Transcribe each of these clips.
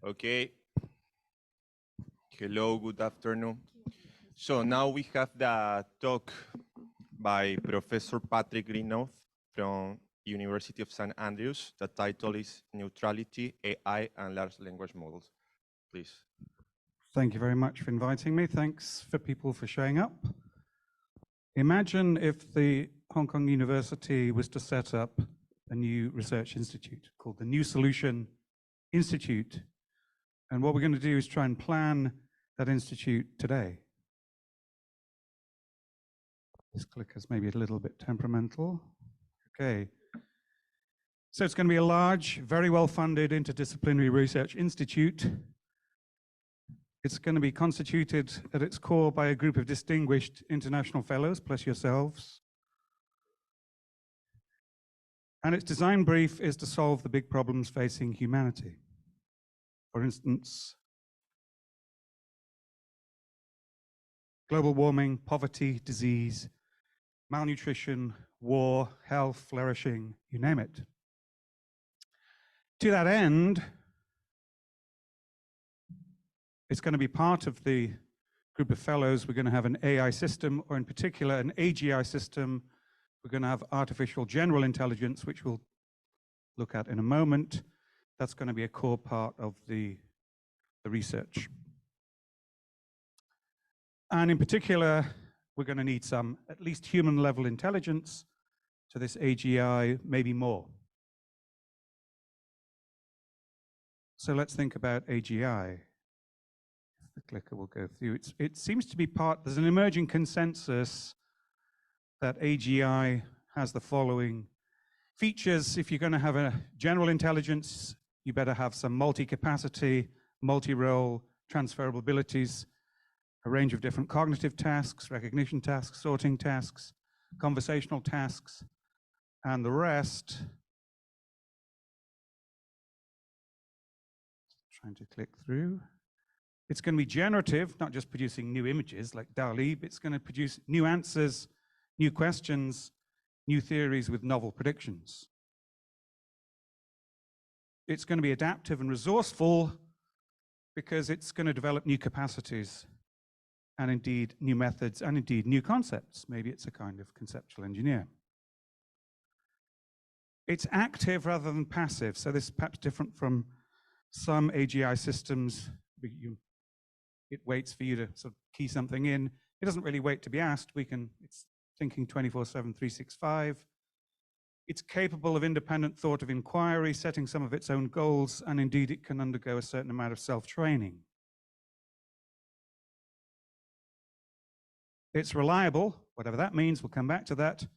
Okay. Hello, good afternoon. So now we have the talk by Professor Patrick Greenough from University of St. Andrews. The title is Neutrality, AI and Large Language Models. Please. Thank you very much for inviting me. Thanks for people for showing up. Imagine if the Hong Kong University was to set up a new research institute called the New Solution Institute. And what we're going to do is try and plan that institute today. This clicker's maybe a little bit temperamental. Okay. So it's going to be a large, very well-funded interdisciplinary research institute. It's going to be constituted at its core by a group of distinguished international fellows, plus yourselves. And its design brief is to solve the big problems facing humanity. For instance, global warming, poverty, disease, malnutrition, war, health, flourishing, you name it. To that end, it's going to be part of the group of fellows. We're going to have an AI system, or in particular, an AGI system. We're going to have artificial general intelligence, which we'll look at in a moment. That's going to be a core part of the research. And in particular, we're going to need some at least human level intelligence to this AGI, maybe more. So let's think about AGI. The clicker will go through. It seems to be there's an emerging consensus that AGI has the following features. If you're going to have a general intelligence, you better have some multi-capacity, multi-role, transferable abilities, a range of different cognitive tasks, recognition tasks, sorting tasks, conversational tasks, and the rest. Trying to click through. It's going to be generative, not just producing new images like DALL-E, but it's going to produce new answers, new questions, new theories with novel predictions. It's going to be adaptive and resourceful because it's going to develop new capacities and indeed new methods and indeed new concepts. Maybe it's a kind of conceptual engineer. It's active rather than passive. So this is perhaps different from some AGI systems. It waits for you to sort of key something in. It doesn't really wait to be asked. It's thinking 24/7, 365. It's capable of independent thought of inquiry, setting some of its own goals, and indeed it can undergo a certain amount of self-training. It's reliable, whatever that means. We'll come back to that.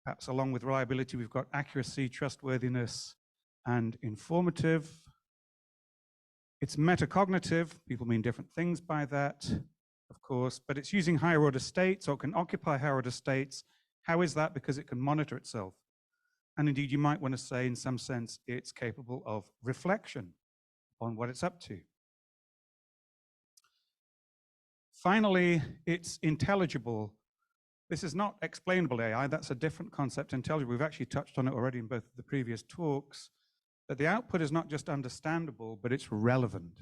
Perhaps along with reliability, we've got accuracy, trustworthiness, and informative. It's metacognitive. People mean different things by that, of course, but it's using higher order states, or it can occupy higher order states. How is that? Because it can monitor itself. And indeed, you might want to say, in some sense, it's capable of reflection on what it's up to. Finally, it's intelligible. This is not explainable AI. That's a different concept, intelligible. We've actually touched on it already in both of the previous talks. But the output is not just understandable, but it's relevant.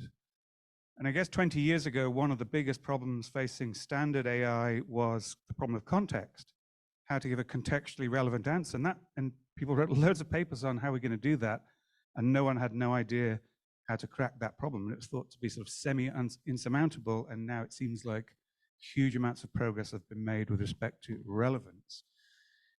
And I guess 20 years ago, one of the biggest problems facing standard AI was the problem of context, how to give a contextually relevant answer. And people wrote loads of papers on how we're going to do that, and no one had no idea how to crack that problem. And it was thought to be sort of semi-insurmountable, and now it seems like huge amounts of progress have been made with respect to relevance.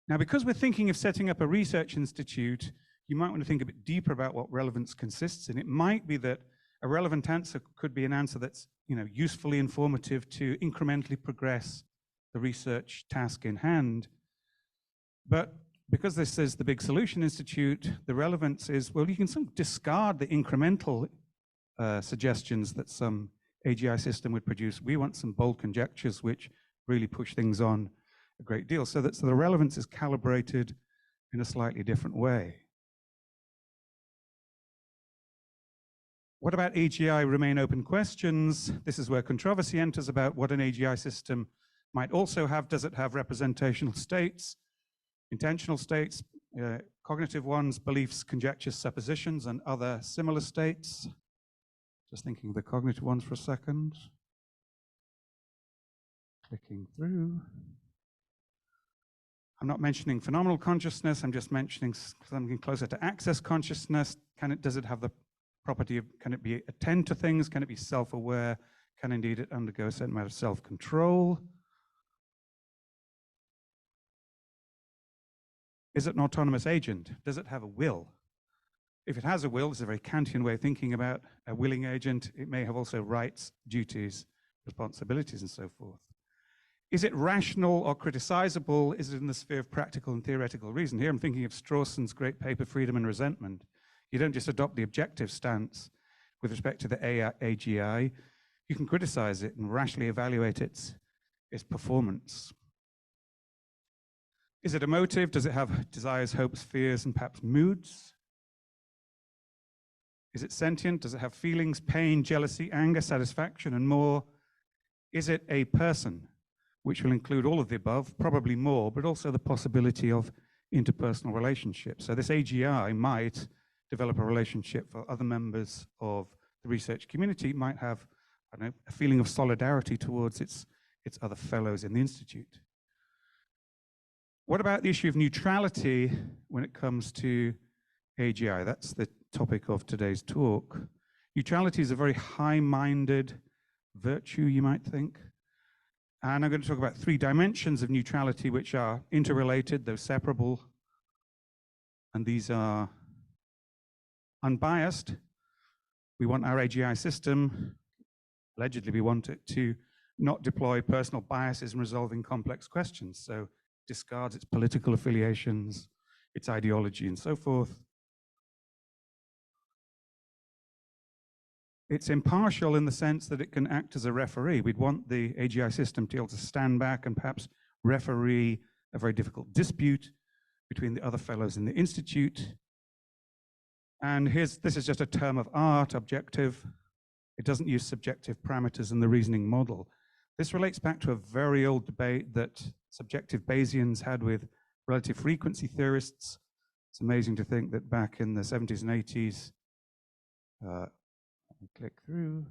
Now, because we're thinking of setting up a research institute, you might want to think a bit deeper about what relevance consists in. It might be that a relevant answer could be an answer that's, usefully informative to incrementally progress the research task in hand. But because this is the Big Solution Institute, the relevance is, well, you can sort of discard the incremental suggestions that some AGI system would produce. We want some bold conjectures which really push things on a great deal, so the relevance is calibrated in a slightly different way. What about AGI remain open questions? This is where controversy enters about what an AGI system might also have. Does it have representational states, intentional states, cognitive ones, beliefs, conjectures, suppositions, and other similar states? Just thinking of the cognitive ones for a second. Clicking through. I'm not mentioning phenomenal consciousness. I'm just mentioning something closer to access consciousness. Does it have the property of, can it be attend to things? Can it be self-aware? Can indeed it undergo a certain amount of self-control? Is it an autonomous agent? Does it have a will? If it has a will, it's a very Kantian way of thinking about a willing agent. It may have also rights, duties, responsibilities, and so forth. Is it rational or criticizable? Is it in the sphere of practical and theoretical reason? Here I'm thinking of Strawson's great paper, Freedom and Resentment. You don't just adopt the objective stance with respect to the AGI. You can criticize it and rationally evaluate its performance. Is it emotive? Does it have desires, hopes, fears, and perhaps moods? Is it sentient? Does it have feelings, pain, jealousy, anger, satisfaction, and more? Is it a person, which will include all of the above, probably more, but also the possibility of interpersonal relationships? So this AGI might develop a relationship for other members of the research community, might have, I don't know, a feeling of solidarity towards its other fellows in the institute. What about the issue of neutrality when it comes to AGI? That's the topic of today's talk. Neutrality is a very high-minded virtue, you might think. And I'm going to talk about 3 dimensions of neutrality which are interrelated, though separable. And these are unbiased. We want our AGI system, allegedly we want it to not deploy personal biases in resolving complex questions. So discards its political affiliations, its ideology, and so forth. It's impartial in the sense that it can act as a referee. We'd want the AGI system to be able to stand back and perhaps referee a very difficult dispute between the other fellows in the institute. And this is just a term of art, objective. It doesn't use subjective parameters in the reasoning model. This relates back to a very old debate that subjective Bayesians had with relative frequency theorists. It's amazing to think that back in the 70s and 80s, click through.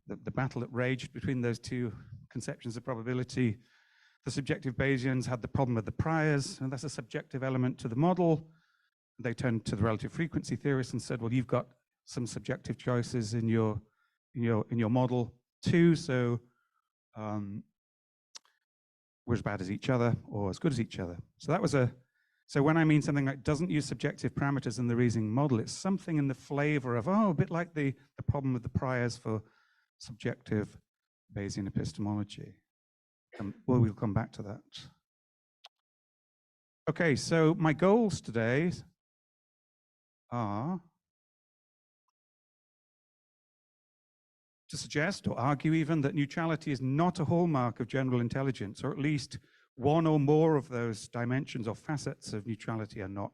The battle that raged between those two conceptions of probability. The subjective Bayesians had the problem of the priors, and that's a subjective element to the model. They turned to the relative frequency theorists and said, well, you've got some subjective choices in your model too, so we're as bad as each other or as good as each other. So that was so when I mean something like doesn't use subjective parameters in the reasoning model, it's something in the flavor of, a bit like the problem with the priors for subjective Bayesian epistemology. Well, we'll come back to that. Okay, so my goals today are to suggest or argue even that neutrality is not a hallmark of general intelligence, or at least one or more of those dimensions or facets of neutrality are not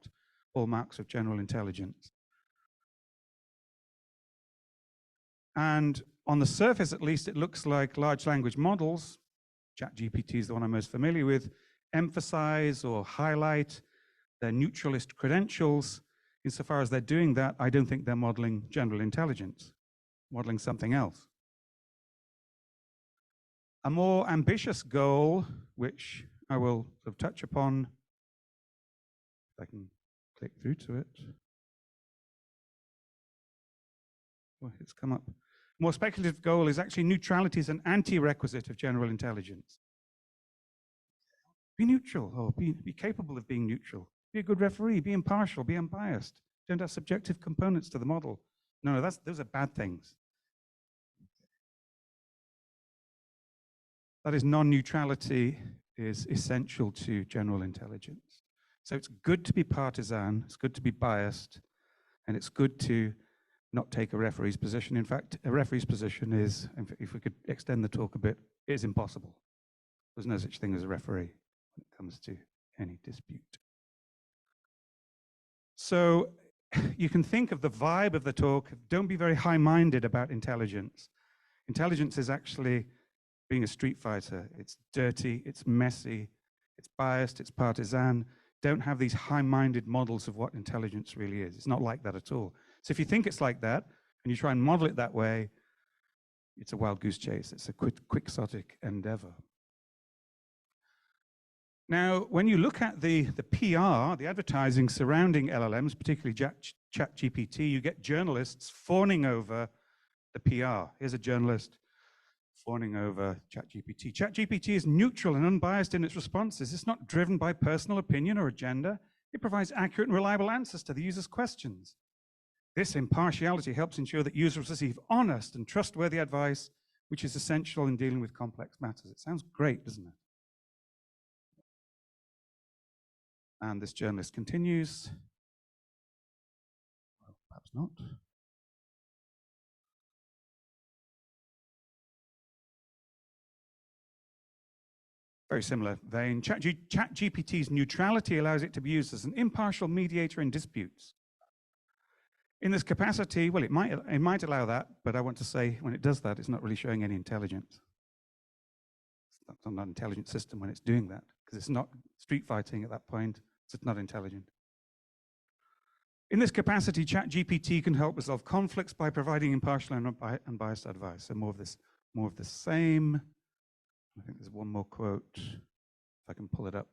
hallmarks of general intelligence. And on the surface, at least, it looks like large language models, ChatGPT is the one I'm most familiar with, emphasize or highlight their neutralist credentials. Insofar as they're doing that, I don't think they're modeling general intelligence, modeling something else. A more ambitious goal, which I will sort of touch upon, if I can click through to it. Well, it's come up. More speculative goal is actually neutrality is an anti-requisite of general intelligence. Be neutral, or be capable of being neutral. Be a good referee, be impartial, be unbiased. Don't have subjective components to the model. No, those are bad things. That is, non-neutrality is essential to general intelligence. So it's good to be partisan, it's good to be biased, and it's good to not take a referee's position. In fact, a referee's position is, if we could extend the talk a bit, is impossible. There's no such thing as a referee when it comes to any dispute. So you can think of the vibe of the talk. Don't be very high-minded about intelligence. Intelligence is actually being a street fighter. It's dirty, it's messy, it's biased, it's partisan. Don't have these high-minded models of what intelligence really is. It's not like that at all. So if you think it's like that, and you try and model it that way, it's a wild goose chase. It's a quixotic endeavor. Now, when you look at the PR, the advertising surrounding LLMs, particularly ChatGPT, you get journalists fawning over the PR. Here's a journalist fawning over ChatGPT. ChatGPT is neutral and unbiased in its responses. It's not driven by personal opinion or agenda. It provides accurate and reliable answers to the user's questions. This impartiality helps ensure that users receive honest and trustworthy advice, which is essential in dealing with complex matters. It sounds great, doesn't it? And this journalist continues. Well, perhaps not. Very similar vein. ChatGPT's neutrality allows it to be used as an impartial mediator in disputes. In this capacity, well, it might allow that, but I want to say when it does that, it's not really showing any intelligence. It's not an intelligent system when it's doing that, because it's not street fighting at that point. It's not intelligent. In this capacity, ChatGPT can help resolve conflicts by providing impartial and unbiased advice. So more of the same. I think there's one more quote, if I can pull it up.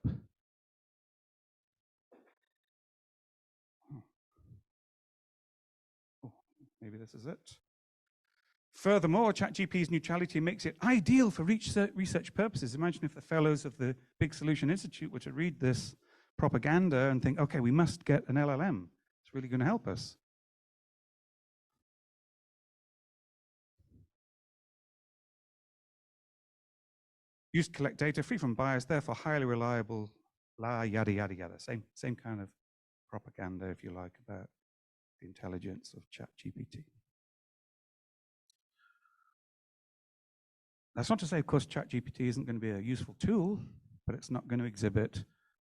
Oh, maybe this is it. Furthermore, ChatGPT's neutrality makes it ideal for research purposes. Imagine if the fellows of the Big Solution Institute were to read this propaganda and think, okay, we must get an LLM. It's really going to help us. Used to collect data free from bias, therefore highly reliable, yada, yada, yada. Same kind of propaganda, if you like, about the intelligence of ChatGPT. That's not to say, of course, ChatGPT isn't going to be a useful tool, but it's not going to exhibit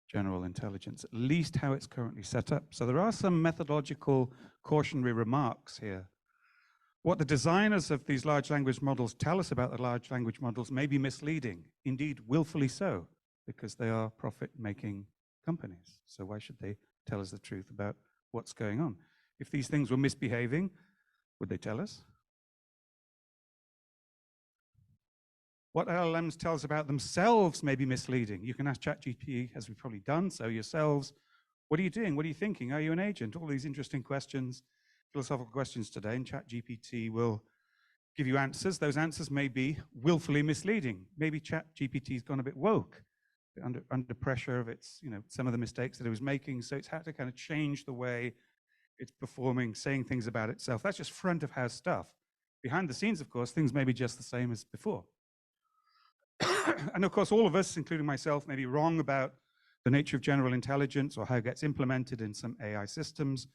general intelligence, at least how it's currently set up. So there are some methodological cautionary remarks here. What the designers of these large language models tell us about the large language models may be misleading, indeed willfully so, because they are profit-making companies. So why should they tell us the truth about what's going on? If these things were misbehaving, would they tell us? What LLMs tell us about themselves may be misleading. You can ask ChatGPT, as we've probably done so yourselves, what are you doing? What are you thinking? Are you an agent? All these interesting questions, philosophical questions today, and ChatGPT will give you answers. Those answers may be willfully misleading. Maybe ChatGPT's gone a bit woke, under pressure of its, some of the mistakes that it was making, so it's had to kind of change the way it's performing, saying things about itself. That's just front of house stuff. Behind the scenes, of course, things may be just the same as before. And of course, all of us, including myself, may be wrong about the nature of general intelligence or how it gets implemented in some AI systems.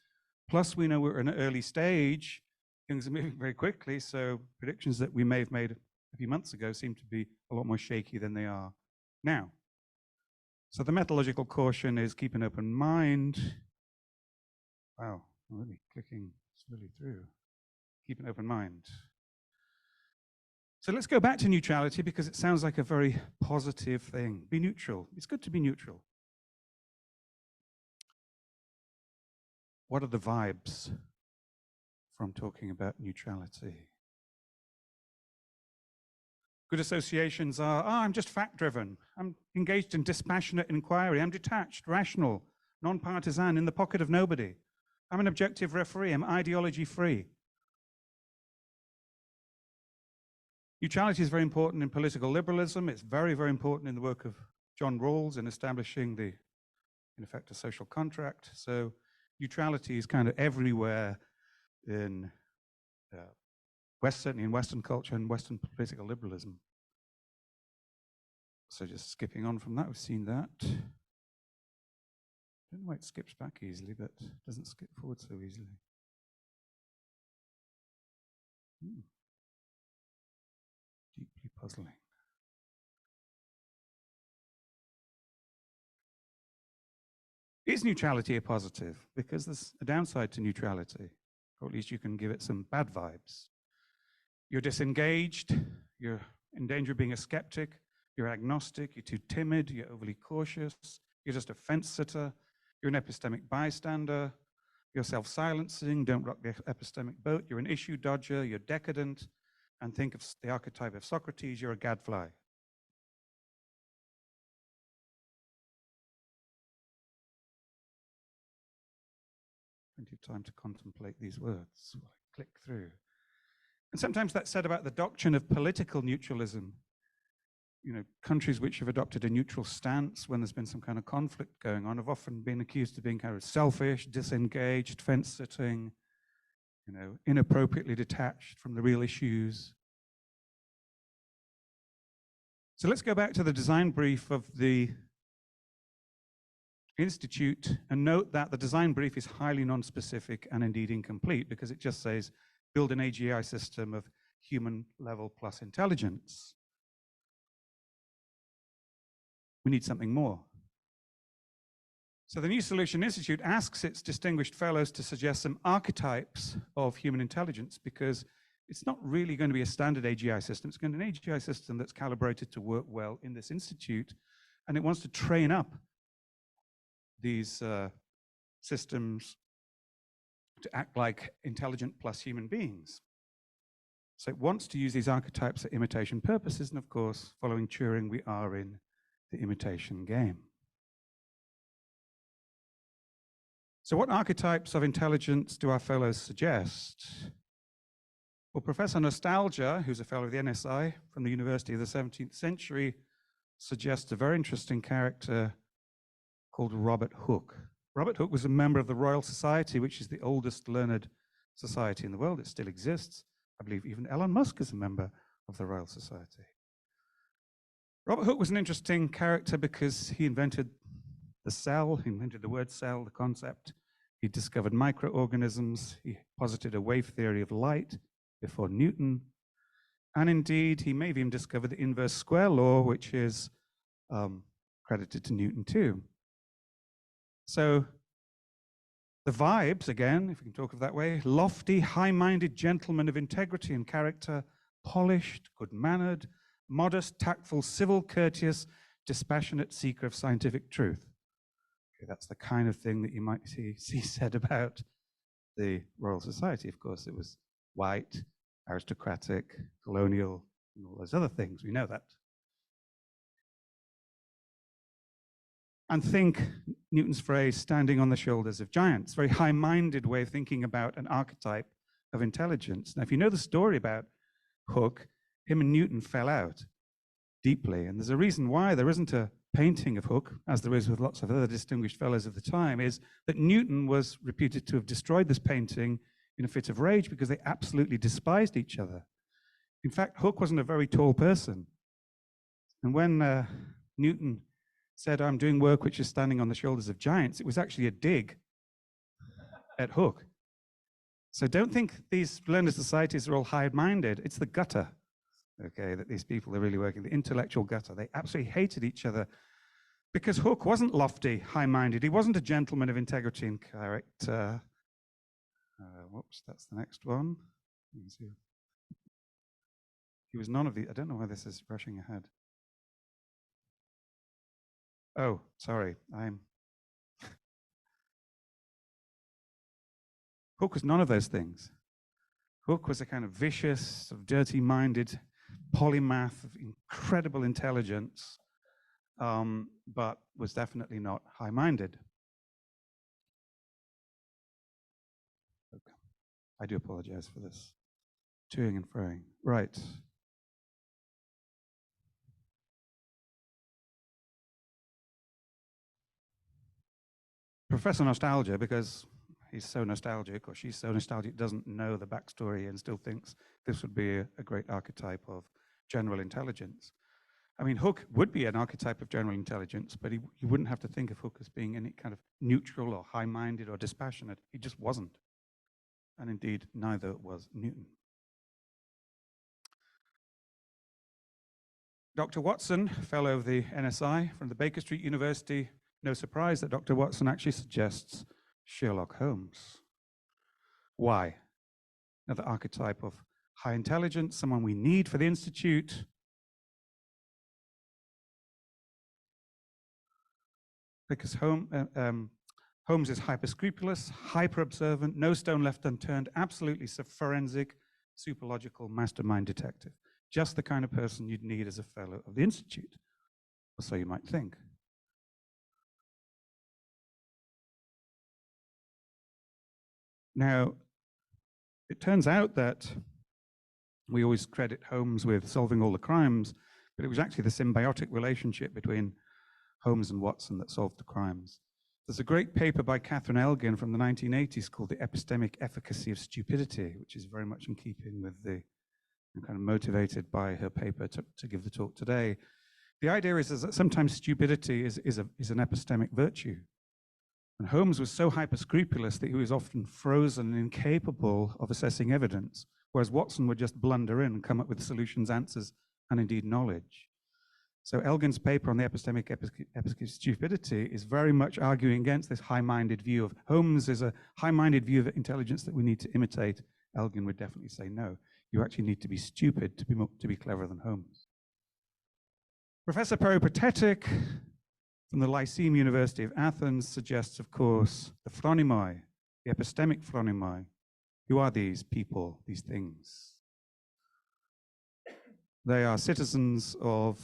Plus, we know we're in an early stage. Things are moving very quickly, so predictions that we may have made a few months ago seem to be a lot more shaky than they are now. So the methodological caution is keep an open mind. Wow, I'm really clicking slowly through. Keep an open mind. So let's go back to neutrality because it sounds like a very positive thing. Be neutral. It's good to be neutral. What are the vibes from talking about neutrality? Good associations are, I'm just fact-driven. I'm engaged in dispassionate inquiry. I'm detached, rational, non-partisan, in the pocket of nobody. I'm an objective referee. I'm ideology-free. Neutrality is very important in political liberalism. It's very, very important in the work of John Rawls in establishing in effect, a social contract. So neutrality is kind of everywhere in certainly in Western culture and Western political liberalism. So just skipping on from that, we've seen that. I don't know why it skips back easily, but it doesn't skip forward so easily. Deeply puzzling. Is neutrality a positive? Because there's a downside to neutrality, or at least you can give it some bad vibes. You're disengaged, you're in danger of being a skeptic, you're agnostic, you're too timid, you're overly cautious, you're just a fence sitter, you're an epistemic bystander, You're self-silencing, don't rock the epistemic boat, you're an issue dodger, you're decadent, and think of the archetype of Socrates, you're a gadfly. Plenty of time to contemplate these words while I click through. And sometimes that's said about the doctrine of political neutralism. You know, countries which have adopted a neutral stance when there's been some kind of conflict going on have often been accused of being kind of selfish, disengaged, fence-sitting, you know, inappropriately detached from the real issues. So let's go back to the design brief of the Institute and note that the design brief is highly non-specific and indeed incomplete because it just says, build an AGI system of human level plus intelligence. We need something more. So the New Solution Institute asks its distinguished fellows to suggest some archetypes of human intelligence because it's not really going to be a standard AGI system. It's going to be an AGI system that's calibrated to work well in this institute, and it wants to train up these systems to act like intelligent plus human beings. So it wants to use these archetypes for imitation purposes, and of course, following Turing, we are in the imitation game. So what archetypes of intelligence do our fellows suggest? Well, Professor Nostalgia, who's a fellow of the NSI from the University of the 17th century, suggests a very interesting character called Robert Hooke. Robert Hooke was a member of the Royal Society, which is the oldest learned society in the world. It still exists. I believe even Elon Musk is a member of the Royal Society. Robert Hooke was an interesting character because he invented the cell, he invented the word cell, the concept. He discovered microorganisms. He posited a wave theory of light before Newton. And indeed, he may have even discovered the inverse square law, which is credited to Newton too. So the vibes, again, if we can talk of that way, lofty, high-minded gentleman of integrity and character, polished, good-mannered, modest, tactful, civil, courteous, dispassionate seeker of scientific truth. Okay, that's the kind of thing that you might see said about the Royal Society. Of course, it was white, aristocratic, colonial, and all those other things. We know that. And think Newton's phrase, standing on the shoulders of giants, very high-minded way of thinking about an archetype of intelligence. Now, if you know the story about Hooke, him and Newton fell out deeply. And there's a reason why there isn't a painting of Hooke, as there is with lots of other distinguished fellows of the time, is that Newton was reputed to have destroyed this painting in a fit of rage because they absolutely despised each other. In fact, Hooke wasn't a very tall person. And when Newton said, I'm doing work which is standing on the shoulders of giants, it was actually a dig at Hooke. So don't think these learned societies are all high-minded. It's the gutter, okay, that these people are really working, the intellectual gutter. They absolutely hated each other because Hooke wasn't lofty, high-minded. He wasn't a gentleman of integrity and character. Whoops, that's the next one. He was none of the, I don't know why this is rushing ahead. Oh, sorry, Hooke was none of those things. Hooke was a kind of vicious, dirty-minded polymath of incredible intelligence, but was definitely not high-minded. Okay. I do apologize for this toing and froing. Right. Professor Nostalgia, because he's so nostalgic, or she's so nostalgic, doesn't know the backstory and still thinks this would be a great archetype of general intelligence. I mean, Hooke would be an archetype of general intelligence, but you wouldn't have to think of Hooke as being any kind of neutral or high-minded or dispassionate. He just wasn't. And indeed, neither was Newton. Dr. Watson, fellow of the NSI from the Baker Street University, no surprise that Dr. Watson actually suggests Sherlock Holmes. Why? Another archetype of high intelligence, someone we need for the Institute. Because Holmes is hyper-scrupulous, hyper-observant, no stone left unturned, absolutely forensic, superlogical mastermind detective. Just the kind of person you'd need as a fellow of the Institute, or so you might think. Now, it turns out that we always credit Holmes with solving all the crimes, but it was actually the symbiotic relationship between Holmes and Watson that solved the crimes. There's a great paper by Catherine Elgin from the 1980s called The Epistemic Efficacy of Stupidity, which is very much in keeping with the kind of motivated by her paper to give the talk today. The idea is that sometimes stupidity is an epistemic virtue. And Holmes was so hyper-scrupulous that he was often frozen and incapable of assessing evidence, whereas Watson would just blunder in and come up with solutions, answers, and indeed knowledge. So Elgin's paper on the epistemic efficacy of stupidity is very much arguing against this high-minded view of Holmes is a high-minded view of intelligence that we need to imitate. Elgin would definitely say no. You actually need to be stupid to be cleverer than Holmes. Professor Peripatetic from the Lyceum University of Athens suggests, of course, the phronimoi, the epistemic phronimoi. Who are these people, these things? They are citizens of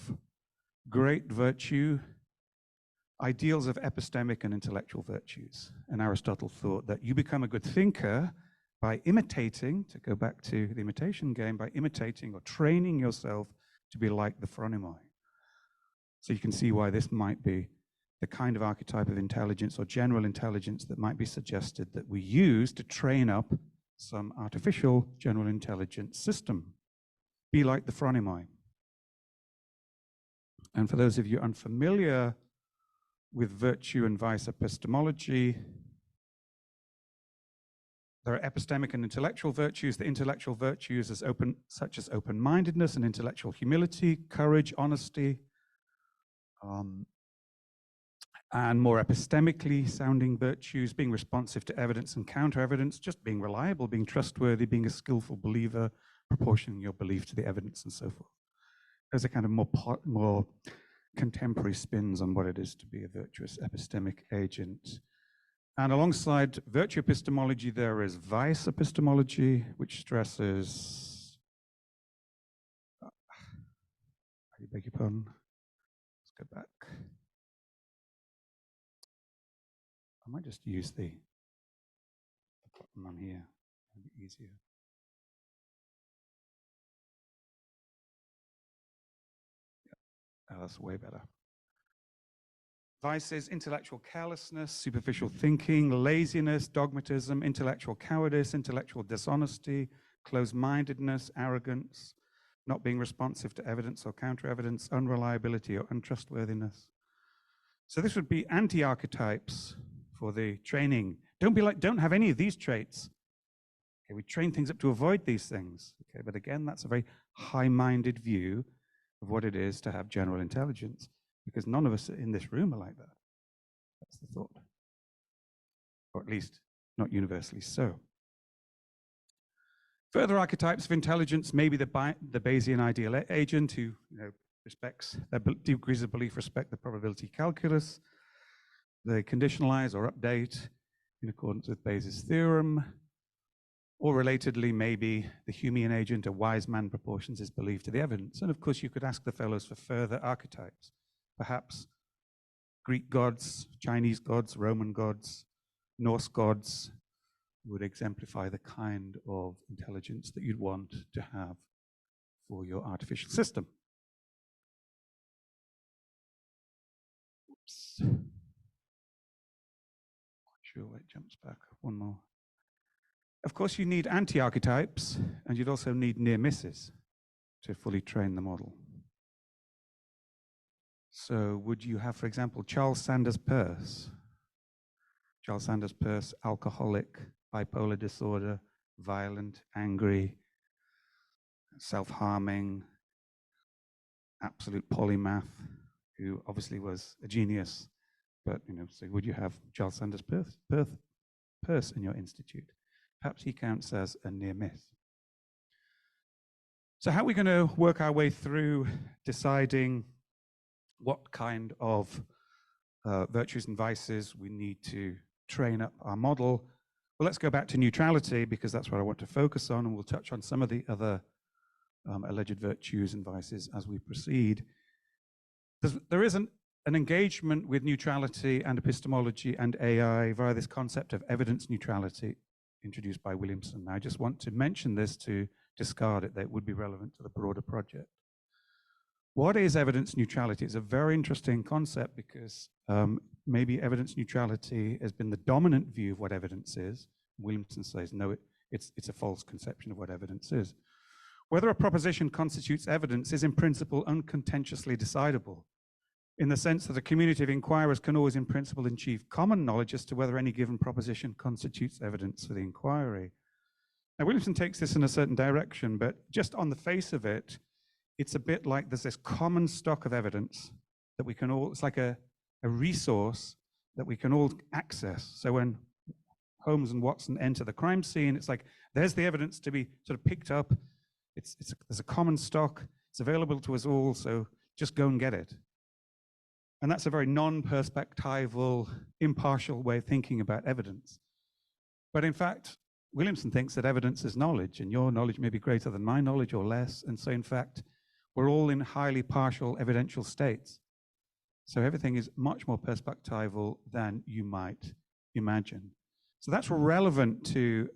great virtue, ideals of epistemic and intellectual virtues. And Aristotle thought that you become a good thinker by imitating, to go back to the imitation game, by imitating or training yourself to be like the phronimoi. So you can see why this might be the kind of archetype of intelligence or general intelligence that might be suggested that we use to train up some artificial general intelligence system. Be like the phronimoi. And for those of you unfamiliar with virtue and vice epistemology, there are epistemic and intellectual virtues. The intellectual virtues such as open-mindedness and intellectual humility, courage, honesty, and more epistemically sounding virtues, being responsive to evidence and counter-evidence, just being reliable, being trustworthy, being a skillful believer, proportioning your belief to the evidence and so forth. Those are kind of more contemporary spins on what it is to be a virtuous epistemic agent. And alongside virtue epistemology, there is vice epistemology, which stresses, I beg your pardon, let's go back. I might just use the button on here, it'll be easier. Yeah. Oh, that's way better. Vices, intellectual carelessness, superficial thinking, laziness, dogmatism, intellectual cowardice, intellectual dishonesty, closed-mindedness, arrogance, not being responsive to evidence or counter-evidence, unreliability or untrustworthiness. So this would be anti-archetypes for the training. Don't have any of these traits. Okay, we train things up to avoid these things. Okay, but again, that's a very high-minded view of what it is to have general intelligence, because none of us in this room are like that. That's the thought. Or at least not universally so. Further archetypes of intelligence, maybe the Bayesian ideal agent who respects their degrees of belief, respect the probability calculus. They conditionalize or update in accordance with Bayes' theorem. Or relatedly, maybe the Humean agent, a wise man proportions his belief to the evidence. And of course, you could ask the fellows for further archetypes. Perhaps Greek gods, Chinese gods, Roman gods, Norse gods would exemplify the kind of intelligence that you'd want to have for your artificial system. Oops. Not sure why it jumps back. One more. Of course, you need anti-archetypes, and you'd also need near misses to fully train the model. So would you have, for example, Charles Sanders Peirce? Charles Sanders Peirce, alcoholic, bipolar disorder, violent, angry, self-harming, absolute polymath, who obviously was a genius. But, so would you have Charles Sanders Peirce in your institute? Perhaps he counts as a near miss. So how are we going to work our way through deciding what kind of virtues and vices we need to train up our model. Well, let's go back to neutrality, because that's what I want to focus on, and we'll touch on some of the other alleged virtues and vices as we proceed. There is an engagement with neutrality and epistemology and AI via this concept of evidence neutrality introduced by Williamson. I just want to mention this to discard it, that it would be relevant to the broader project. What is evidence neutrality? It's a very interesting concept, because maybe evidence neutrality has been the dominant view of what evidence is. Williamson says, no, it's a false conception of what evidence is. Whether a proposition constitutes evidence is in principle uncontentiously decidable, in the sense that a community of inquirers can always in principle achieve common knowledge as to whether any given proposition constitutes evidence for the inquiry. Now, Williamson takes this in a certain direction, but just on the face of it, it's a bit like there's this common stock of evidence that we can all, it's like a resource that we can all access. So when Holmes and Watson enter the crime scene, it's like, there's the evidence to be sort of picked up. There's a common stock, it's available to us all, so just go and get it. And that's a very non-perspectival, impartial way of thinking about evidence. But in fact, Williamson thinks that evidence is knowledge, and your knowledge may be greater than my knowledge or less. And so in fact, we're all in highly partial evidential states. So everything is much more perspectival than you might imagine. So that's relevant to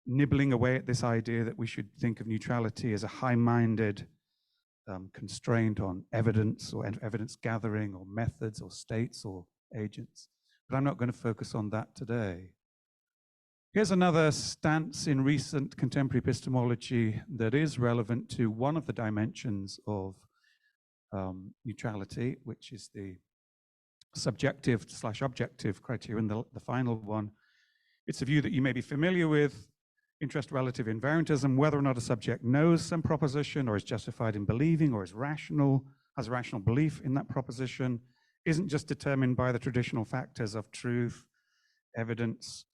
nibbling away at this idea that we should think of neutrality as a high-minded constraint on evidence or evidence gathering or methods or states or agents. But I'm not going to focus on that today. Here's another stance in recent contemporary epistemology that is relevant to one of the dimensions of neutrality, which is the subjective/objective criterion, the final one. It's a view that you may be familiar with, interest relative invariantism, whether or not a subject knows some proposition or is justified in believing or is rational, has a rational belief in that proposition, isn't just determined by the traditional factors of truth, evidence,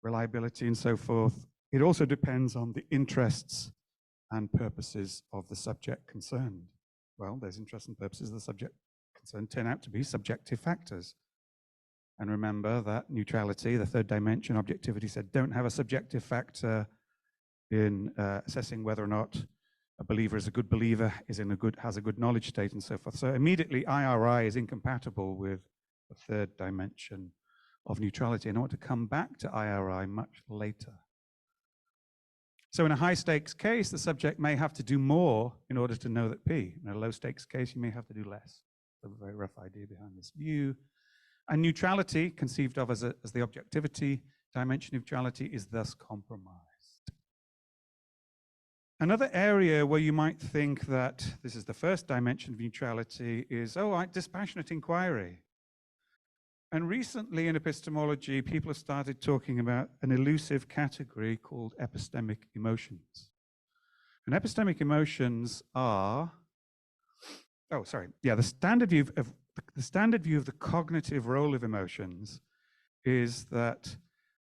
reliability, and so forth. It also depends on the interests and purposes of the subject concerned. Well, those interests and purposes of the subject concerned turn out to be subjective factors. And remember that neutrality, the third dimension, objectivity, said don't have a subjective factor in assessing whether or not a believer is a good believer, has a good knowledge state, and so forth. So immediately IRI is incompatible with the third dimension of neutrality. And I want to come back to IRI much later. So in a high stakes case, the subject may have to do more in order to know that P. In a low stakes case, you may have to do less. That's a very rough idea behind this view. And neutrality, conceived of as the objectivity dimension of neutrality, is thus compromised. Another area where you might think that this is the first dimension of neutrality is, dispassionate inquiry. And recently in epistemology, people have started talking about an elusive category called epistemic emotions. And epistemic emotions are, the standard view of the cognitive role of emotions is that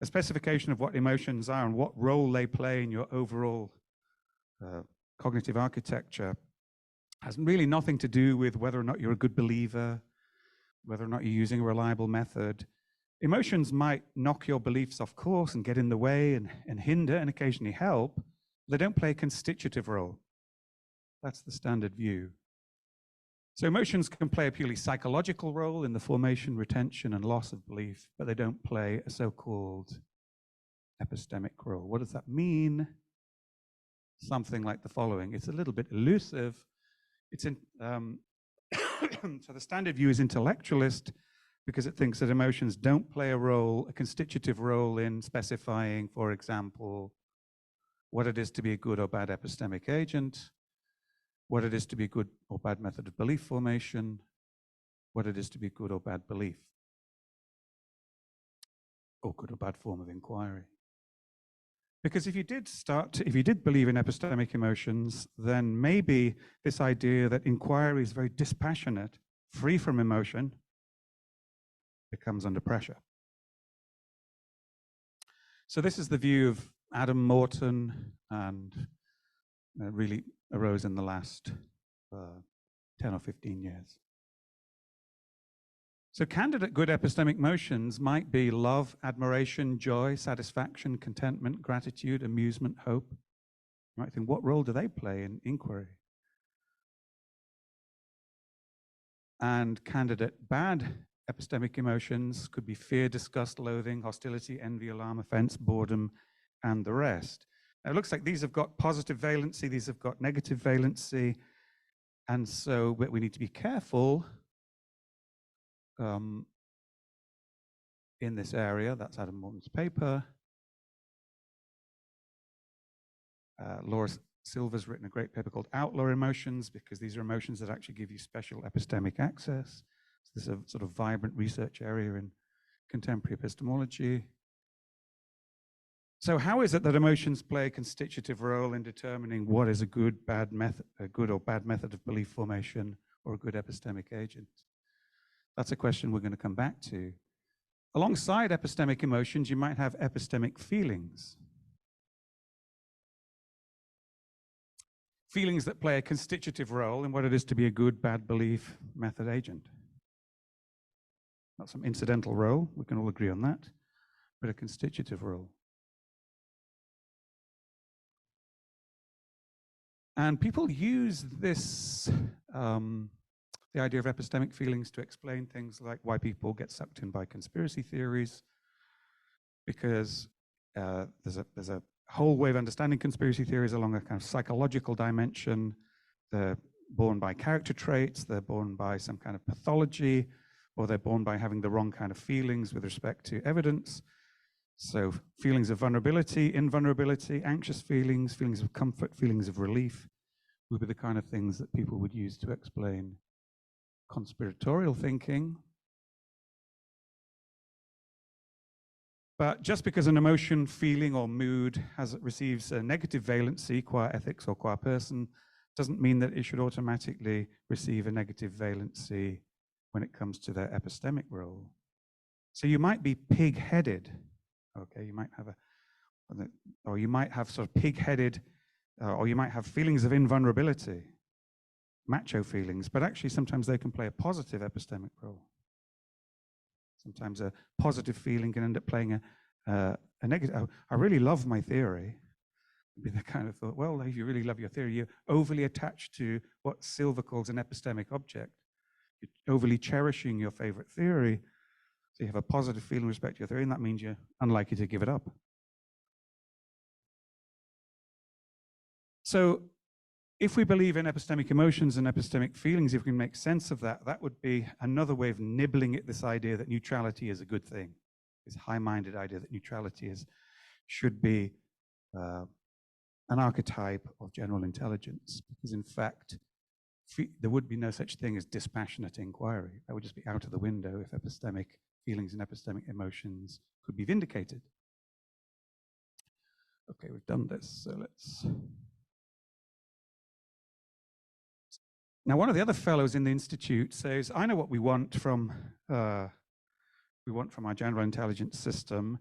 a specification of what emotions are and what role they play in your overall cognitive architecture has really nothing to do with whether or not you're a good believer, whether or not you're using a reliable method. Emotions might knock your beliefs off course and get in the way and hinder and occasionally help. They don't play a constitutive role. That's the standard view. So emotions can play a purely psychological role in the formation, retention, and loss of belief, but they don't play a so-called epistemic role. What does that mean? Something like the following. It's a little bit elusive. It's in, so the standard view is intellectualist because it thinks that emotions don't play a constitutive role in specifying, for example, what it is to be a good or bad epistemic agent, what it is to be a good or bad method of belief formation, what it is to be a good or bad belief, or good or bad form of inquiry. Because if you did believe in epistemic emotions, then maybe this idea that inquiry is very dispassionate, free from emotion, becomes under pressure. So this is the view of Adam Morton, and really arose in the last 10 or 15 years. So candidate good epistemic motions might be love, admiration, joy, satisfaction, contentment, gratitude, amusement, hope. You might think, what role do they play in inquiry? And candidate bad epistemic emotions could be fear, disgust, loathing, hostility, envy, alarm, offense, boredom, and the rest. Now, it looks like these have got positive valency, these have got negative valency, and so we need to be careful in this area. That's Adam Morton's paper. Laura Silver's written a great paper called Outlaw Emotions, because these are emotions that actually give you special epistemic access. So this is a sort of vibrant research area in contemporary epistemology. So how is it that emotions play a constitutive role in determining what is a good or bad method of belief formation or a good epistemic agent? That's a question we're going to come back to. Alongside epistemic emotions, you might have epistemic feelings. Feelings that play a constitutive role in what it is to be a good, bad belief method agent. Not some incidental role, we can all agree on that, but a constitutive role. And people use this, the idea of epistemic feelings, to explain things like why people get sucked in by conspiracy theories, because there's a whole way of understanding conspiracy theories along a kind of psychological dimension. They're born by character traits, they're born by some kind of pathology, or they're born by having the wrong kind of feelings with respect to evidence. So feelings of vulnerability, invulnerability, anxious feelings, feelings of comfort, feelings of relief would be the kind of things that people would use to explain conspiratorial thinking. But just because an emotion, feeling, or mood receives a negative valency, qua ethics or qua person, doesn't mean that it should automatically receive a negative valency when it comes to their epistemic role. So you might be pig-headed. Okay, you might have or you might have sort of pig-headed, or you might have feelings of invulnerability, macho feelings, but actually sometimes they can play a positive epistemic role. Sometimes a positive feeling can end up playing a negative. Oh, I really love my theory. Be the kind of thought, well, if you really love your theory, you're overly attached to what Silver calls an epistemic object. You're overly cherishing your favorite theory. So you have a positive feeling with respect to your theory, and that means you're unlikely to give it up. So if we believe in epistemic emotions and epistemic feelings, if we make sense of that, that would be another way of nibbling at this idea that neutrality is a good thing. This high-minded idea that neutrality should be an archetype of general intelligence, because in fact, there would be no such thing as dispassionate inquiry. That would just be out of the window if epistemic feelings and epistemic emotions could be vindicated. Okay, we've done this, so let's... Now, one of the other fellows in the Institute says, I know what we want from our general intelligence system.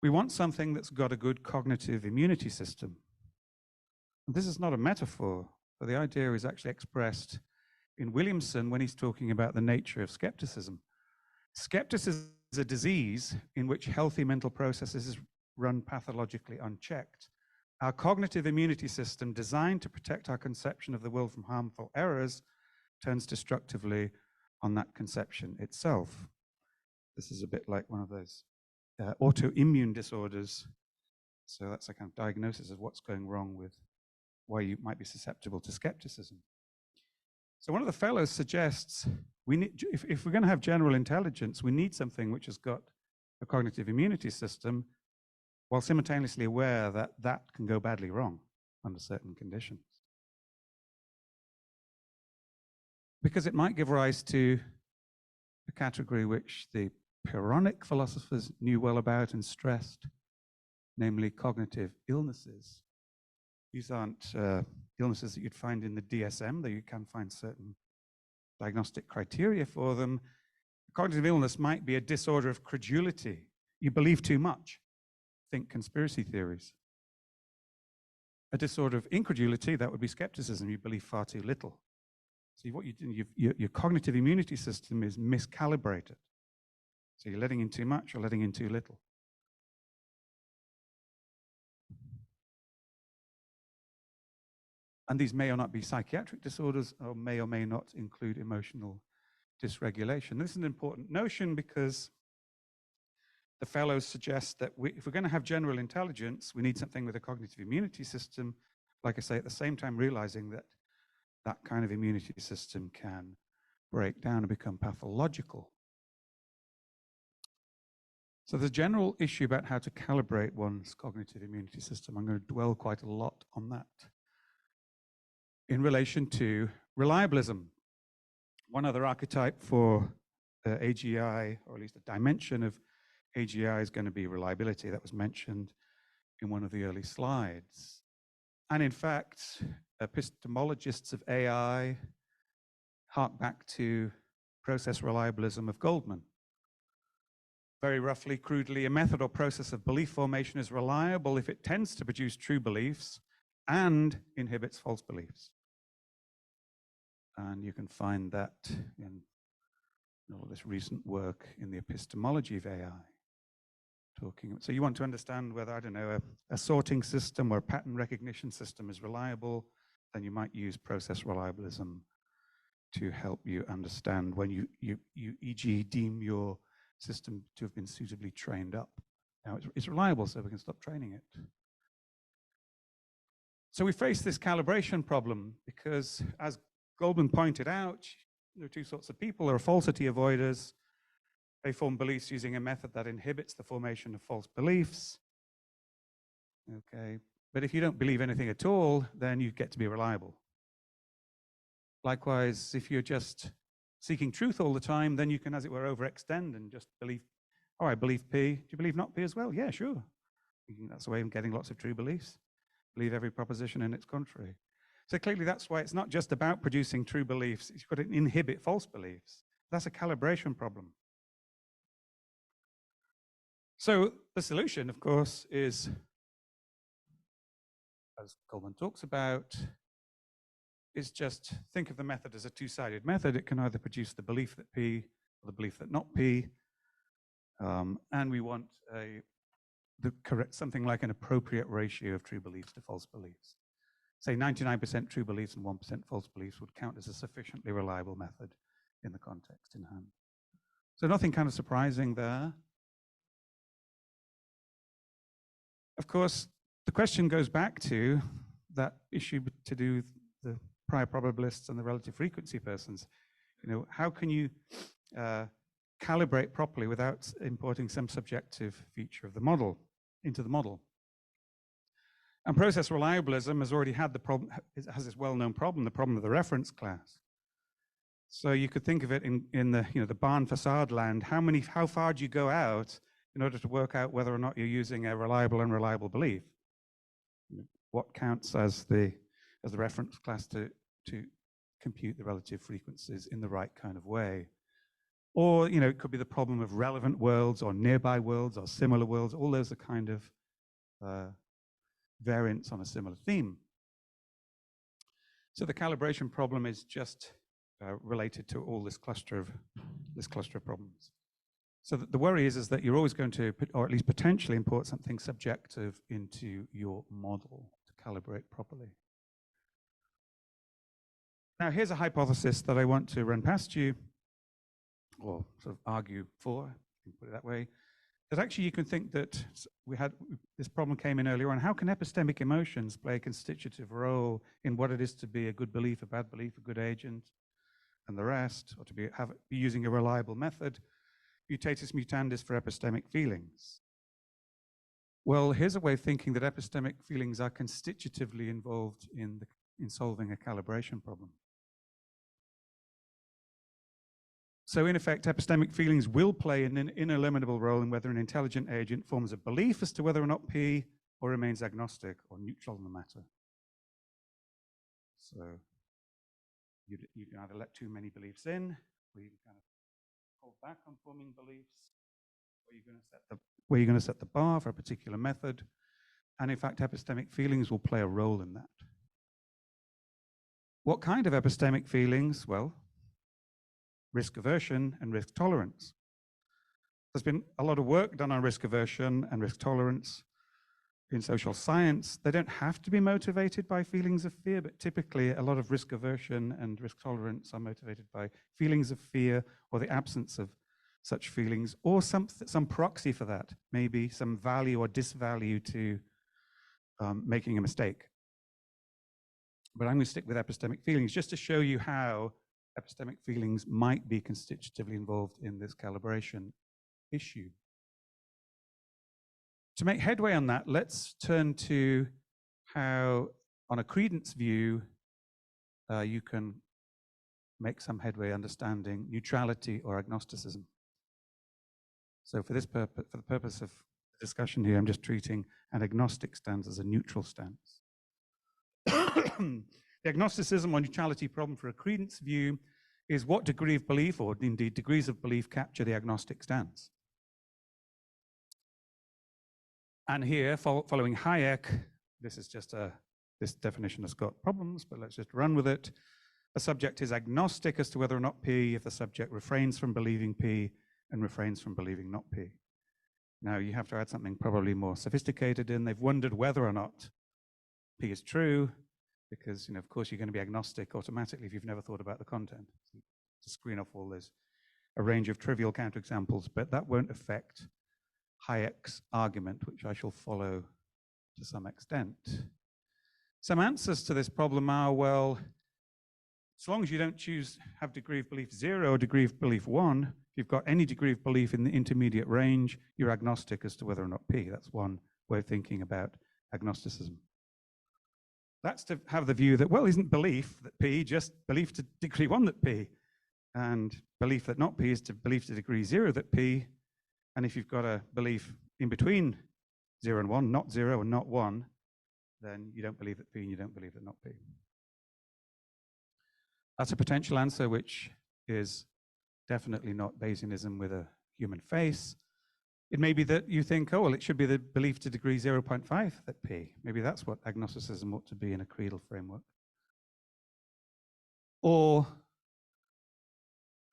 We want something that's got a good cognitive immunity system. And this is not a metaphor, but the idea is actually expressed in Williamson when he's talking about the nature of skepticism. Skepticism is a disease in which healthy mental processes run pathologically unchecked. Our cognitive immunity system, designed to protect our conception of the world from harmful errors, turns destructively on that conception itself. This is a bit like one of those autoimmune disorders. So that's a kind of diagnosis of what's going wrong with why you might be susceptible to skepticism. So one of the fellows suggests if we're going to have general intelligence, we need something which has got a cognitive immunity system, while simultaneously aware that that can go badly wrong under certain conditions. Because it might give rise to a category which the Pyrrhonic philosophers knew well about and stressed, namely cognitive illnesses. These aren't illnesses that you'd find in the DSM, though you can find certain diagnostic criteria for them. Cognitive illness might be a disorder of credulity. You believe too much. Think conspiracy theories. A disorder of incredulity, that would be skepticism. You believe far too little. So what you do, your cognitive immunity system is miscalibrated. So you're letting in too much or letting in too little. And these may or not be psychiatric disorders, or may not include emotional dysregulation. This is an important notion because the fellows suggest that if we're going to have general intelligence, we need something with a cognitive immunity system, like I say, at the same time realizing that that kind of immunity system can break down and become pathological. So there's a general issue about how to calibrate one's cognitive immunity system. I'm going to dwell quite a lot on that. In relation to reliabilism, one other archetype for AGI, or at least a dimension of AGI, is going to be reliability. That was mentioned in one of the early slides. And in fact, epistemologists of AI hark back to process reliabilism of Goldman. Very roughly, crudely, a method or process of belief formation is reliable if it tends to produce true beliefs and inhibits false beliefs. And you can find that in all this recent work in the epistemology of AI. So you want to understand whether, I don't know, a sorting system or a pattern recognition system is reliable, then you might use process reliabilism to help you understand when you e.g. deem your system to have been suitably trained up. Now it's reliable, so we can stop training it. So we face this calibration problem because, as Goldman pointed out, there are two sorts of people. There are falsity avoiders. They form beliefs using a method that inhibits the formation of false beliefs. Okay, but if you don't believe anything at all, then you get to be reliable. Likewise, if you're just seeking truth all the time, then you can, as it were, overextend and just believe, oh, I believe P. Do you believe not P as well? Yeah, sure. That's a way of getting lots of true beliefs. Believe every proposition and its contrary. So clearly that's why it's not just about producing true beliefs. You've got to inhibit false beliefs. That's a calibration problem. So the solution, of course, is, as Goldman talks about, is just think of the method as a two-sided method. It can either produce the belief that P or the belief that not P. And we want something like an appropriate ratio of true beliefs to false beliefs. Say 99% true beliefs and 1% false beliefs would count as a sufficiently reliable method in the context in hand. So nothing kind of surprising there. Of course, the question goes back to that issue to do with the prior probabilists and the relative frequency persons. You know, how can you calibrate properly without importing some subjective feature of the model into the model? And process reliabilism has already had the problem, has this well-known problem, the problem of the reference class. So you could think of it in the, the barn facade land. How far do you go out in order to work out whether or not you're using a reliable, unreliable belief? What counts as the reference class to compute the relative frequencies in the right kind of way? Or, it could be the problem of relevant worlds or nearby worlds or similar worlds. All those are kind of variants on a similar theme. So the calibration problem is just related to all this cluster of problems. So the worry is that you're always going to, or at least potentially, import something subjective into your model to calibrate properly. Now, here's a hypothesis that I want to run past you, or sort of argue for, you can put it that way, that actually you can think that this problem came in earlier on. How can epistemic emotions play a constitutive role in what it is to be a good belief, a bad belief, a good agent, and the rest, or to be using a reliable method? Mutatis mutandis for epistemic feelings. Well, here's a way of thinking that epistemic feelings are constitutively involved in solving a calibration problem. So in effect, epistemic feelings will play an ineliminable role in whether an intelligent agent forms a belief as to whether or not P, or remains agnostic or neutral in the matter. So you can either let too many beliefs in, or you can kind of hold back on forming beliefs, where you're going to set the bar for a particular method. And in fact, epistemic feelings will play a role in that. What kind of epistemic feelings? Well, risk aversion and risk tolerance. There's been a lot of work done on risk aversion and risk tolerance in social science. They don't have to be motivated by feelings of fear, but typically a lot of risk aversion and risk tolerance are motivated by feelings of fear or the absence of such feelings, or some proxy for that, maybe some value or disvalue to making a mistake. But I'm going to stick with epistemic feelings just to show you how epistemic feelings might be constitutively involved in this calibration issue. To make headway on that, let's turn to how, on a credence view, you can make some headway understanding neutrality or agnosticism. So for this purpose, for the purpose of discussion here, I'm just treating an agnostic stance as a neutral stance. The agnosticism or neutrality problem for a credence view is what degree of belief, or indeed degrees of belief, capture the agnostic stance. And here, following Hayek, this is just this definition has got problems, but let's just run with it. A subject is agnostic as to whether or not P if the subject refrains from believing P and refrains from believing not P. Now, you have to add something probably more sophisticated in. They've wondered whether or not P is true, because, of course, you're going to be agnostic automatically if you've never thought about the content. To screen off all this, a range of trivial counterexamples, but that won't affect Hayek's argument, which I shall follow to some extent. Some answers to this problem are, well, as long as you don't have degree of belief 0 or degree of belief 1, if you've got any degree of belief in the intermediate range, you're agnostic as to whether or not P. That's one way of thinking about agnosticism. That's to have the view that, well, isn't belief that P just belief to degree 1 that P? And belief that not P is to belief to degree 0 that P. And if you've got a belief in between 0 and 1, not 0 and not 1, then you don't believe that P and you don't believe that not P. That's a potential answer, which is definitely not Bayesianism with a human face. It may be that you think, oh, well, it should be the belief to degree 0.5 that P. Maybe that's what agnosticism ought to be in a creedal framework. Or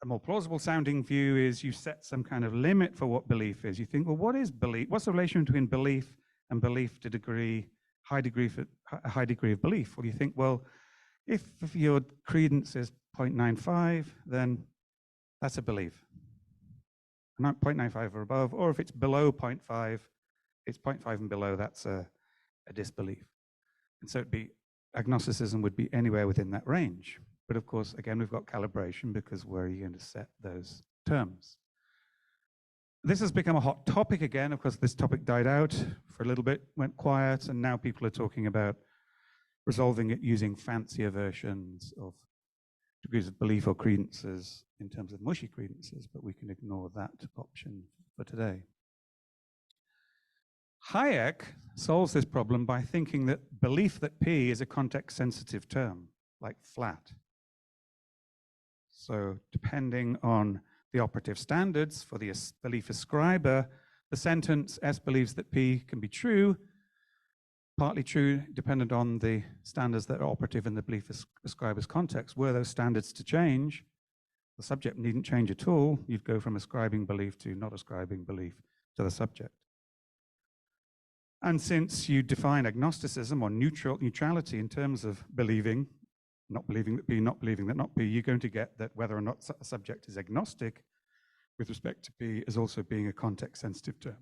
a more plausible sounding view is you set some kind of limit for what belief is. You think, well, what is belief? What's the relation between belief and belief to a high degree of belief? Well, you think, well, if your credence is 0.95, then that's a belief. Not 0.95 or above, or if it's below 0.5, it's 0.5 and below, that's a disbelief. And so agnosticism would be anywhere within that range. But of course, again, we've got calibration, because where are you going to set those terms? This has become a hot topic again. Of course, this topic died out for a little bit, went quiet, and now people are talking about resolving it using fancier versions of degrees of belief or credences in terms of mushy credences, but we can ignore that option for today. Hayek solves this problem by thinking that belief that P is a context-sensitive term, like flat. So depending on the operative standards for the belief ascriber, the sentence S believes that P can be true, partly true, dependent on the standards that are operative in the belief ascriber's context. Were those standards to change, the subject needn't change at all. You'd go from ascribing belief to not ascribing belief to the subject. And since you define agnosticism or neutrality in terms of believing, not believing that P, not believing that not P, you're going to get that whether or not a subject is agnostic with respect to P as also being a context-sensitive term.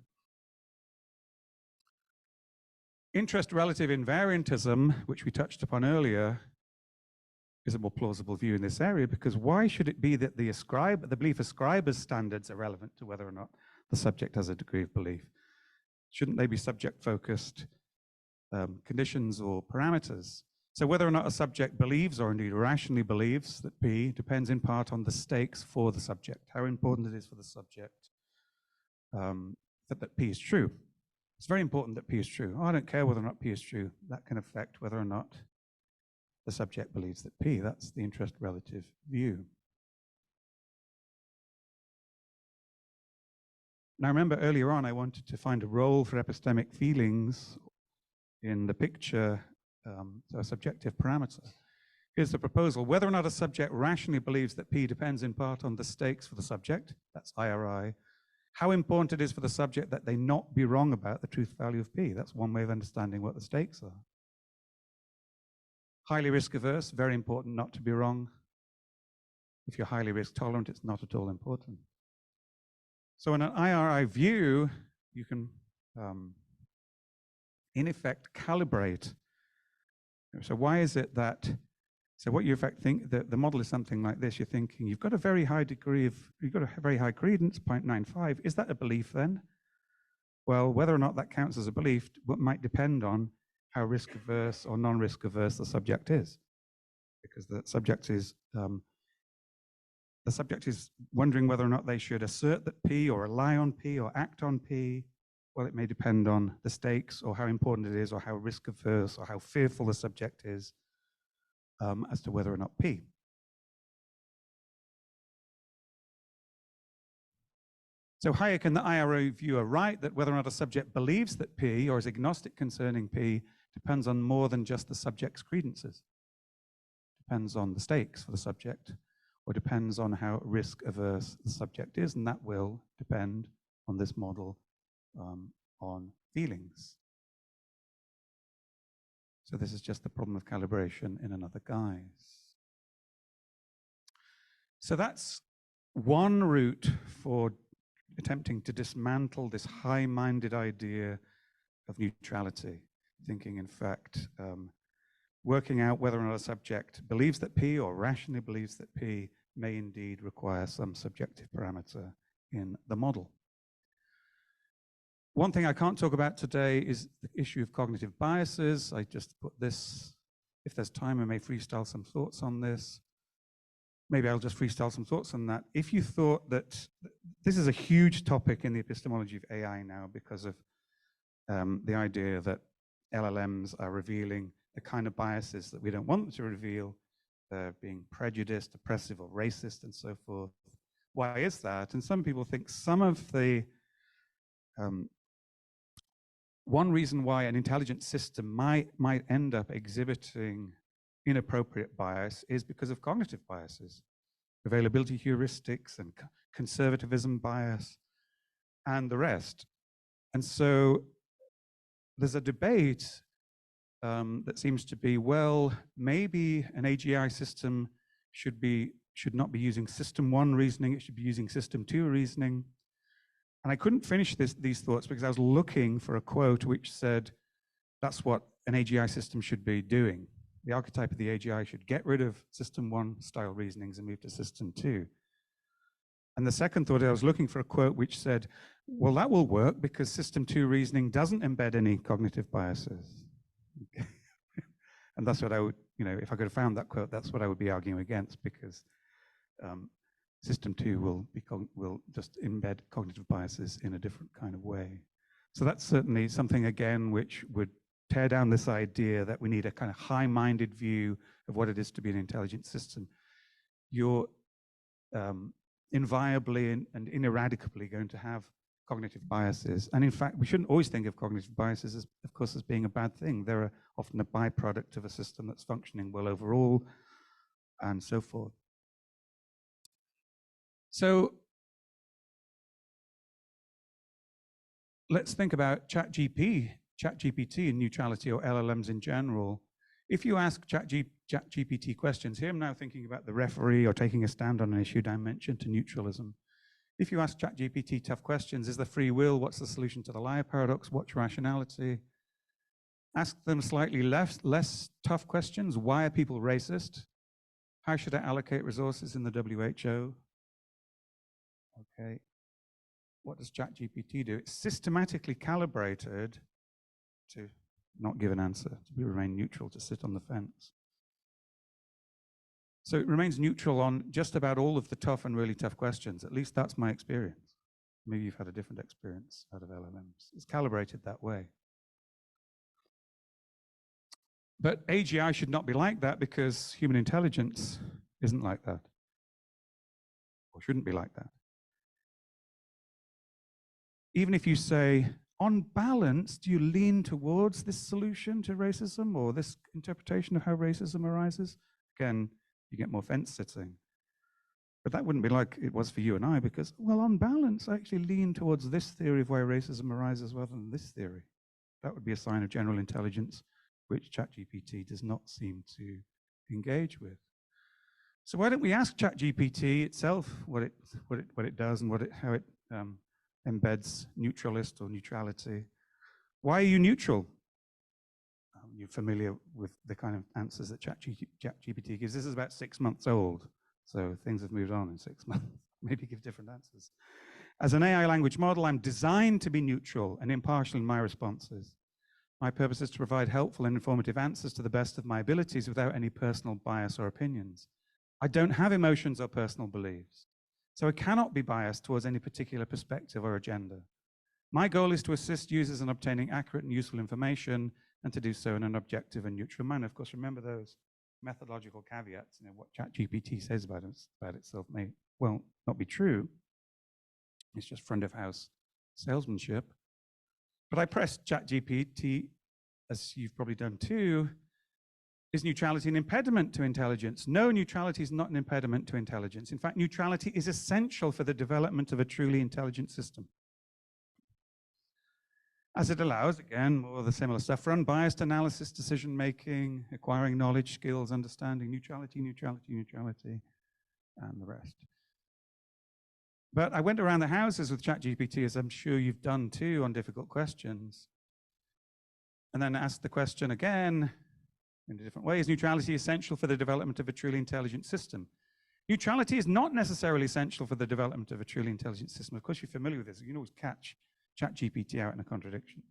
Interest relative invariantism, which we touched upon earlier, is a more plausible view in this area, because why should it be that the belief ascriber's standards are relevant to whether or not the subject has a degree of belief? Shouldn't they be subject-focused conditions or parameters? So whether or not a subject believes, or indeed rationally believes, that P depends in part on the stakes for the subject, how important it is for the subject that P is true. It's very important that P is true. Oh, I don't care whether or not P is true. That can affect whether or not the subject believes that P. That's the interest relative view. Now, remember earlier on, I wanted to find a role for epistemic feelings in the picture, so a subjective parameter. Here's the proposal. Whether or not a subject rationally believes that P depends in part on the stakes for the subject, that's IRI, how important it is for the subject that they not be wrong about the truth value of P. That's one way of understanding what the stakes are. Highly risk averse, very important not to be wrong. If you're highly risk tolerant, it's not at all important. So in an IRI view, you can, in effect, calibrate. So why is it that, so what you in fact think, the model is something like this. You're thinking, you've got a very high degree of, you've got a very high credence, 0.95. Is that a belief then? Well, whether or not that counts as a belief might depend on how risk averse or non-risk averse the subject is. Because the subject is wondering whether or not they should assert that P or rely on P or act on P. Well, it may depend on the stakes or how important it is or how risk averse or how fearful the subject is as to whether or not P. So Hayek and the IRO view are right that whether or not a subject believes that P or is agnostic concerning P depends on more than just the subject's credences. Depends on the stakes for the subject, or depends on how risk averse the subject is, and that will depend on this model on feelings. So this is just the problem of calibration in another guise. So that's one route for attempting to dismantle this high-minded idea of neutrality, thinking, in fact, working out whether or not a subject believes that P or rationally believes that P may indeed require some subjective parameter in the model. One thing I can't talk about today is the issue of cognitive biases. I just put this, if there's time, I may freestyle some thoughts on this. Maybe I'll just freestyle some thoughts on that. If you thought that this is a huge topic in the epistemology of AI now because of the idea that LLMs are revealing the kind of biases that we don't want them to reveal, being prejudiced, oppressive, or racist, and so forth. Why is that? And some people think some of the one reason why an intelligent system might end up exhibiting inappropriate bias is because of cognitive biases, availability heuristics and conservatism bias, and the rest. And so there's a debate that seems to be, well, maybe an AGI system should not be using system 1 reasoning, it should be using system 2 reasoning. And I couldn't finish these thoughts because I was looking for a quote which said that's what an AGI system should be doing. The archetype of the AGI should get rid of system 1 style reasonings and move to system 2. And the second thought, I was looking for a quote which said, well, that will work because system 2 reasoning doesn't embed any cognitive biases. And that's what I would, if I could have found that quote, that's what I would be arguing against, because system 2 will just embed cognitive biases in a different kind of way. So that's certainly something, again, which would tear down this idea that we need a kind of high-minded view of what it is to be an intelligent system. You're inviolably and ineradicably going to have cognitive biases. And in fact, we shouldn't always think of cognitive biases, as, of course, as being a bad thing. They're often a byproduct of a system that's functioning well overall, and so forth. So let's think about ChatGPT and neutrality, or LLMs in general. If you ask ChatGPT questions, here I'm now thinking about the referee or taking a stand on an issue dimension to neutralism. If you ask ChatGPT tough questions, is there free will? What's the solution to the liar paradox? What's rationality? Ask them slightly less tough questions. Why are people racist? How should I allocate resources in the WHO? Okay. What does ChatGPT do? It's systematically calibrated to not give an answer, to remain neutral, to sit on the fence. So it remains neutral on just about all of the tough and really tough questions. At least that's my experience. Maybe you've had a different experience out of LLMs. It's calibrated that way. But AGI should not be like that, because human intelligence isn't like that, or shouldn't be like that. Even if you say, on balance, do you lean towards this solution to racism or this interpretation of how racism arises? Again, you get more fence sitting. But that wouldn't be like it was for you and I, because, well, on balance, I actually lean towards this theory of why racism arises rather than this theory. That would be a sign of general intelligence, which ChatGPT does not seem to engage with. So why don't we ask ChatGPT itself what it does and how it embeds neutralist or neutrality. Why are you neutral? You're familiar with the kind of answers that ChatGPT gives. This is about 6 months old, so things have moved on in 6 months. Maybe give different answers. As an AI language model, I'm designed to be neutral and impartial in my responses. My purpose is to provide helpful and informative answers to the best of my abilities without any personal bias or opinions. I don't have emotions or personal beliefs, so I cannot be biased towards any particular perspective or agenda. My goal is to assist users in obtaining accurate and useful information, and to do so in an objective and neutral manner. Of course, remember those methodological caveats. What ChatGPT says about itself may well not be true. It's just front of house salesmanship. But I pressed ChatGPT, as you've probably done too, is neutrality an impediment to intelligence? No, neutrality is not an impediment to intelligence. In fact, neutrality is essential for the development of a truly intelligent system, as it allows, again, more of the similar stuff, for unbiased analysis, decision-making, acquiring knowledge, skills, understanding, neutrality, and the rest. But I went around the houses with ChatGPT, as I'm sure you've done too, on difficult questions, and then asked the question again in a different way. Is neutrality essential for the development of a truly intelligent system? Neutrality is not necessarily essential for the development of a truly intelligent system. Of course, you're familiar with this. You can always catch ChatGPT out in a contradiction.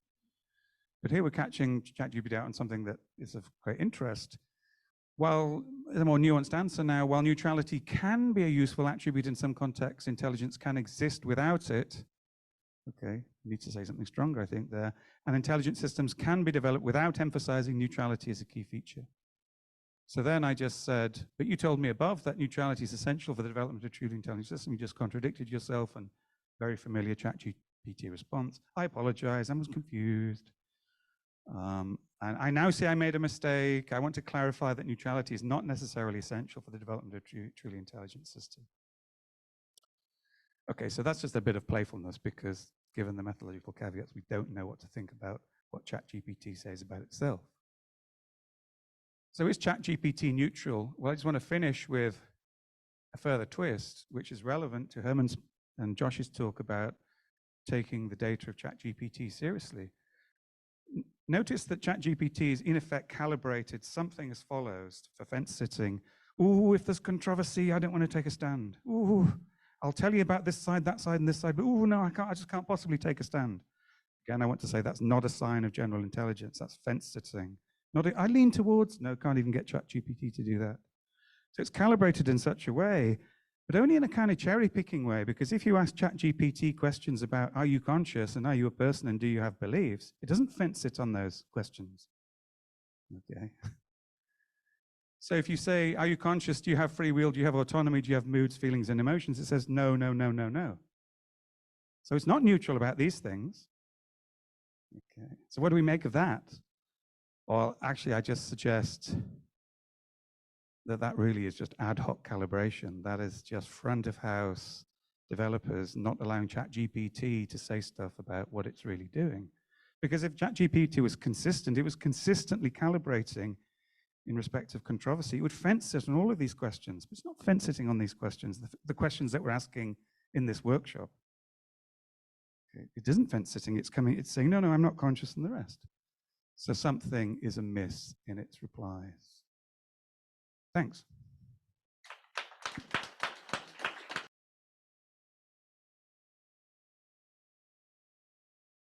But here we're catching ChatGPT out on something that is of great interest. While the more nuanced answer now, while neutrality can be a useful attribute in some contexts, intelligence can exist without it. Okay, need to say something stronger, I think, there. And intelligent systems can be developed without emphasizing neutrality as a key feature. So then I just said, but you told me above that neutrality is essential for the development of a truly intelligent system. You just contradicted yourself, and very familiar ChatGPT response. I apologize, I was confused. And I now say I made a mistake. I want to clarify that neutrality is not necessarily essential for the development of a truly intelligent system. Okay, so that's just a bit of playfulness, because given the methodological caveats, we don't know what to think about what ChatGPT says about itself. So is ChatGPT neutral? Well, I just want to finish with a further twist, which is relevant to Herman's and Josh's talk about taking the data of ChatGPT seriously. Notice that ChatGPT is in effect calibrated something as follows for fence sitting. Ooh, if there's controversy, I don't want to take a stand. Ooh, I'll tell you about this side, and this side, but ooh, no, I just can't possibly take a stand. Again, I want to say that's not a sign of general intelligence, that's fence sitting. I lean towards, no, can't even get ChatGPT to do that. So it's calibrated in such a way, but only in a kind of cherry-picking way, because if you ask ChatGPT questions about are you conscious and are you a person and do you have beliefs, it doesn't fence sit on those questions. Okay. So if you say, are you conscious, do you have free will, do you have autonomy, do you have moods, feelings, and emotions, it says no, no, no, no, no. So it's not neutral about these things. Okay. So what do we make of that? Well, actually, I just suggest that really is just ad hoc calibration. That is just front of house developers not allowing ChatGPT to say stuff about what it's really doing. Because if ChatGPT was consistent, it was consistently calibrating in respect of controversy, it would fence sit on all of these questions. But it's not fence sitting on these questions, the questions that we're asking in this workshop. Okay. It isn't fence sitting, it's saying, no, no, I'm not conscious, and the rest. So something is amiss in its replies. Thanks.